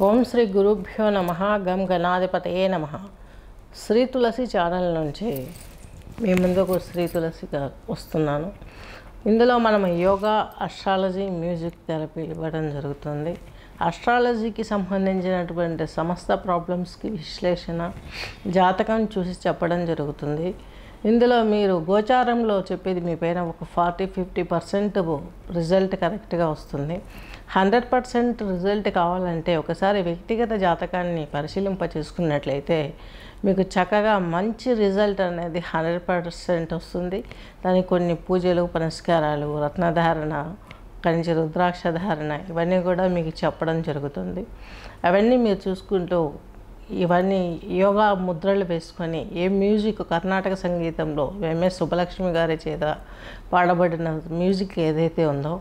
ఓం శ్రీ గురుభ్యో నమః గం గణాధిపతయే నమః. శ్రీ తులసి ఛానల్ నుంచి మీ ముందుకు శ్రీ తులసిగా వస్తున్నాను. ఇందులో మనం యోగా, అస్ట్రాలజీ, మ్యూజిక్ థెరపీ ఇవ్వడం జరుగుతుంది. అస్ట్రాలజీకి సంబంధించినటువంటి సమస్త ప్రాబ్లమ్స్కి విశ్లేషణ, జాతకం చూసి చెప్పడం జరుగుతుంది. ఇందులో మీరు గోచారంలో చెప్పేది మీ పైన ఒక 40-50% రిజల్ట్ కరెక్ట్గా వస్తుంది. 100% రిజల్ట్ కావాలంటే ఒకసారి వ్యక్తిగత జాతకాన్ని పరిశీలింప చేసుకున్నట్లయితే మీకు చక్కగా మంచి రిజల్ట్ అనేది 100% వస్తుంది. దానికి కొన్ని పూజలు, పునస్కారాలు, రత్నధారణ, కంచి రుద్రాక్ష ధారణ ఇవన్నీ కూడా మీకు చెప్పడం జరుగుతుంది. అవన్నీ మీరు చూసుకుంటూ ఇవన్నీ యోగా ముద్రలు వేసుకొని ఏ మ్యూజిక్ కర్ణాటక సంగీతంలో ఎంఎస్ సుబ్బలక్ష్మి గారి చేత పాడబడిన మ్యూజిక్ ఏదైతే ఉందో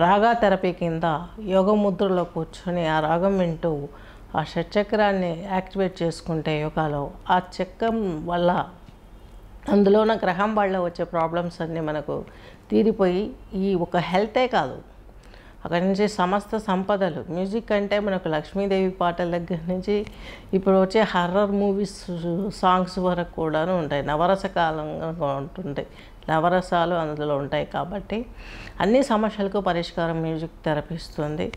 రాగా థెరపీ కింద యోగ ముద్రలో కూర్చొని ఆ రాగం వింటూ ఆ షట్చక్రాన్ని యాక్టివేట్ చేసుకుంటే యోగాలో ఆ చక్రం వల్ల అందులో ఉన్న గ్రహం వల్ల వచ్చే ప్రాబ్లమ్స్ అన్నీ మనకు తీరిపోయి ఈ ఒక హెల్తే కాదు, అక్కడి నుంచి సమస్త సంపదలు, మ్యూజిక్ అంటే మనకు లక్ష్మీదేవి పాటల దగ్గర నుంచి ఇప్పుడు వచ్చే హర్రర్ మూవీస్ సాంగ్స్ వరకు కూడాను ఉంటాయి. నవరసకాలంగా ఉంటుంది, నవరసాలు అందులో ఉంటాయి. కాబట్టి అన్ని సమస్యలకు పరిష్కారం మ్యూజిక్ థెరపీ ఇస్తుంది.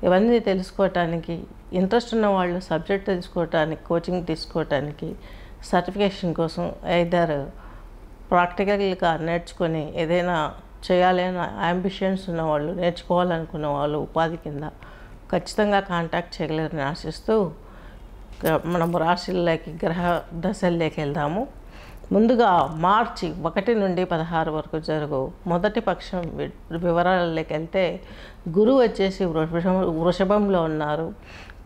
ఇవన్నీ తెలుసుకోవటానికి ఇంట్రెస్ట్ ఉన్న వాళ్ళు సబ్జెక్ట్ తెలుసుకోవటానికి, కోచింగ్ తీసుకోవటానికి, సర్టిఫికేషన్ కోసం ఐదర్ ప్రాక్టికల్గా నేర్చుకొని ఏదైనా చేయాలని అంబిషన్స్ ఉన్నవాళ్ళు, నేర్చుకోవాలనుకున్న వాళ్ళు ఉపాధి కింద ఖచ్చితంగా కాంటాక్ట్ చేయగలరని ఆశిస్తూ మనం రాశుల్లోకి, గ్రహ దశల్లోకి వెళ్దాము. ముందుగా మార్చి 1 నుండి 16 వరకు జరుగు మొదటి పక్షం వివరాలలోకి వెళ్తే గురువు వచ్చేసి వృషభంలో ఉన్నారు,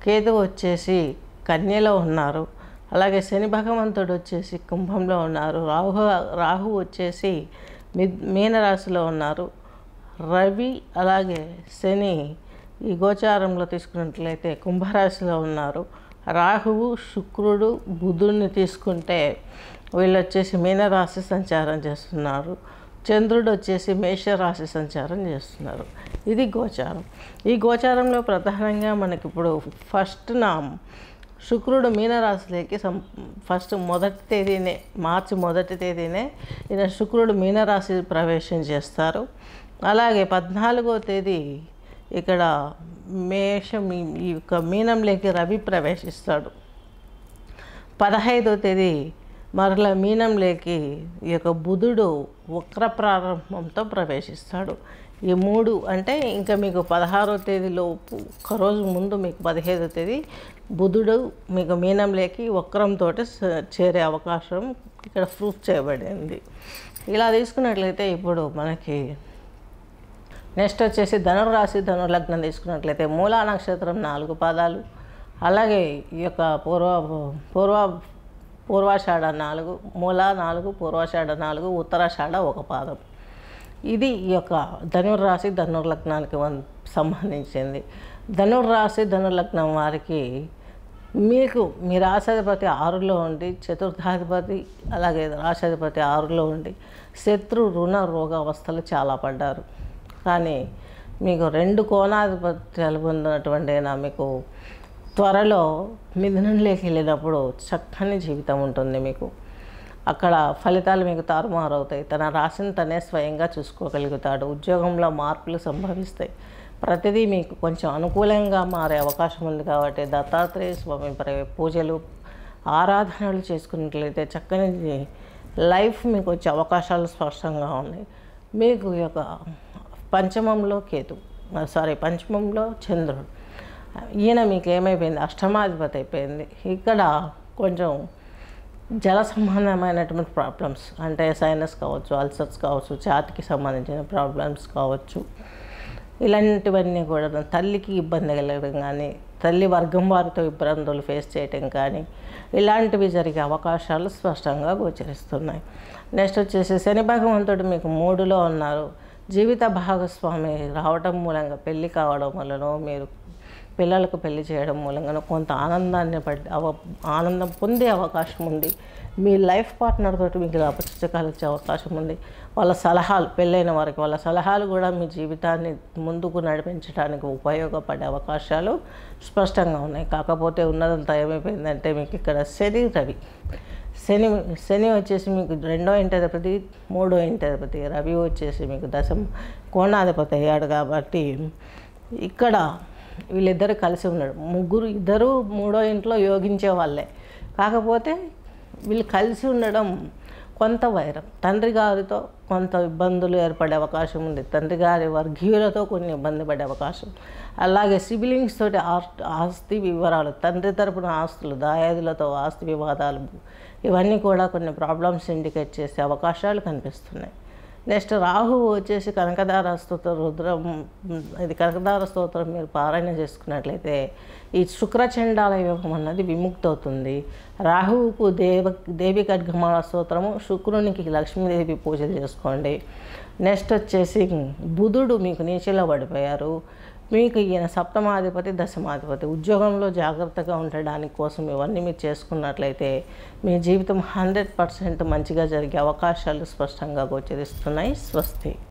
కేతువు వచ్చేసి కన్యలో ఉన్నారు, అలాగే శని భగవంతుడు వచ్చేసి కుంభంలో ఉన్నారు, రాహు వచ్చేసి మీనరాశిలో ఉన్నారు, రవి అలాగే శని ఈ గోచారంలో తీసుకున్నట్లయితే కుంభరాశిలో ఉన్నారు, రాహువు, శుక్రుడు, బుధుడిని తీసుకుంటే వీళ్ళు వచ్చేసి మీనరాశి సంచారం చేస్తున్నారు, చంద్రుడు వచ్చేసి మేషరాశి సంచారం చేస్తున్నారు. ఇది గోచారం. ఈ గోచారంలో ప్రధానంగా మనకి ఇప్పుడు శుక్రుడు మీనరాశిలోకి మొదటి తేదీనే, మార్చి 1వ తేదీనే ఈయన శుక్రుడు మీనరాశి ప్రవేశం చేస్తారు. అలాగే 14వ తేదీ ఇక్కడ ఈ యొక్క మీనంలోకి రవి ప్రవేశిస్తాడు. 15వ తేదీ మరలా మీనంలోకి ఈ యొక్క బుధుడు వక్ర ప్రారంభంతో ప్రవేశిస్తాడు. ఈ 3 అంటే ఇంకా మీకు 16వ తేదీలోపు ఒక్కరోజు ముందు మీకు 15వ తేదీ బుధుడు మీకు మీనంలోకి వక్రంతో చేరే అవకాశం ఇక్కడ ప్రూఫ్ చేయబడింది. ఇలా తీసుకున్నట్లయితే ఇప్పుడు మనకి నెక్స్ట్ వచ్చేసి ధనుర్రాశి, ధనుర్లగ్నం తీసుకున్నట్లయితే మూలా నక్షత్రం 4 పాదాలు, అలాగే ఈ యొక్క పూర్వాషాఢ 4, మూలా 4, పూర్వాషాఢ 4, ఉత్తరాషాఢ 1 పాదం. ఇది ఈ యొక్క ధనుర్రాశి, ధనుర్లగ్నానికి సంబంధించింది. ధనుర్రాశి, ధనుర్లగ్నం వారికి మీకు మీ రాశాధిపతి 6లో ఉండి, చతుర్థాధిపతి అలాగే రాశాధిపతి 6లో ఉండి శత్రు, రుణ, రోగ అవస్థలు చాలా పడ్డారు. కానీ మీకు 2 కోణాధిపత్యాలు పొందినటువంటి మీకు త్వరలో మిథునంలోకి వెళ్ళినప్పుడు చక్కని జీవితం ఉంటుంది. మీకు అక్కడ ఫలితాలు మీకు తారుమారవుతాయి. తన రాశిని తనే స్వయంగా చూసుకోగలుగుతాడు. ఉద్యోగంలో మార్పులు సంభవిస్తాయి. ప్రతిదీ మీకు కొంచెం అనుకూలంగా మారే అవకాశం ఉంది. కాబట్టి దత్తాత్రేయ స్వామి పూజలు, ఆరాధనలు చేసుకున్నట్లయితే చక్కని లైఫ్ మీకు వచ్చే అవకాశాలు స్పష్టంగా ఉన్నాయి. మీకు ఈ యొక్క పంచమంలో చంద్రుడు, ఈయన మీకు ఏమైపోయింది, అష్టమాధిపతి అయిపోయింది. ఇక్కడ కొంచెం జల సంబంధమైనటువంటి ప్రాబ్లమ్స్ అంటే సైనస్ కావచ్చు, అల్సర్స్ కావచ్చు, ఛాతికి సంబంధించిన ప్రాబ్లమ్స్ కావచ్చు, ఇలాంటివన్నీ కూడా తల్లికి ఇబ్బంది కలగడం కానీ, తల్లి వర్గం వారితో ఇబ్బందులు ఫేస్ చేయటం కానీ ఇలాంటివి జరిగే అవకాశాలు స్పష్టంగా గోచరిస్తున్నాయి. నెక్స్ట్ వచ్చేసి శని భగవంతుడు మీకు 3లో ఉన్నారు. జీవిత భాగస్వామి రావటం మూలంగా పెళ్ళి కావడం వలన, మీరు పిల్లలకు పెళ్లి చేయడం మూలంగా కొంత ఆనందం పొందే అవకాశం ఉంది. మీ లైఫ్ పార్ట్నర్ తోటి మీకు అపరిచితకాలు వచ్చే అవకాశం ఉంది. వాళ్ళ సలహాలు, పెళ్ళైన వారికి వాళ్ళ సలహాలు కూడా మీ జీవితాన్ని ముందుకు నడిపించడానికి ఉపయోగపడే అవకాశాలు స్పష్టంగా ఉన్నాయి. కాకపోతే ఉన్నదంతా ఏమైపోయిందంటే మీకు ఇక్కడ శని వచ్చేసి మీకు 2వ ఇంటాధిపతి, 3వ ఇంటాధిపతి. రవి వచ్చేసి మీకు కోణాధిపతి అయ్యాడు. కాబట్టి ఇక్కడ వీళ్ళిద్దరు కలిసి ఉన్నాడు. ఇద్దరు 3వ ఇంట్లో యోగించే వాళ్ళే. కాకపోతే వీళ్ళు కలిసి ఉండడం కొంత వైరం, తండ్రి గారితో కొంత ఇబ్బందులు ఏర్పడే అవకాశం ఉంది. తండ్రి గారి వర్గీయులతో కొన్ని ఇబ్బంది పడే అవకాశం. అలాగే సిబిలింగ్స్ తోటి ఆస్తి వివరాలు, తండ్రి తరపున ఆస్తులు, దాయాదులతో ఆస్తి వివాదాలు, ఇవన్నీ కూడా కొన్ని ప్రాబ్లమ్స్ ఇండికేట్ చేసే అవకాశాలు కనిపిస్తున్నాయి. నెక్స్ట్ రాహువు వచ్చేసి కనకదార స్తోత్రం మీరు పారాయణ చేసుకున్నట్లయితే ఈ శుక్రచండాల యోగం అన్నది విముక్తి అవుతుంది. రాహువుకు దేవి ఖడ్గమాల స్తోత్రము, శుక్రునికి లక్ష్మీదేవి పూజలు చేసుకోండి. నెక్స్ట్ వచ్చేసి బుధుడు మీకు నీచలో పడిపోయారు. మీకు ఈయన సప్తమాధిపతి, దశమాధిపతి. ఉద్యోగంలో జాగ్రత్తగా ఉండడానికి కోసం ఇవన్నీ మీరు చేసుకున్నట్లయితే మీ జీవితం 100% మంచిగా జరిగే అవకాశాలు స్పష్టంగా గోచరిస్తున్నాయి. స్వస్తి.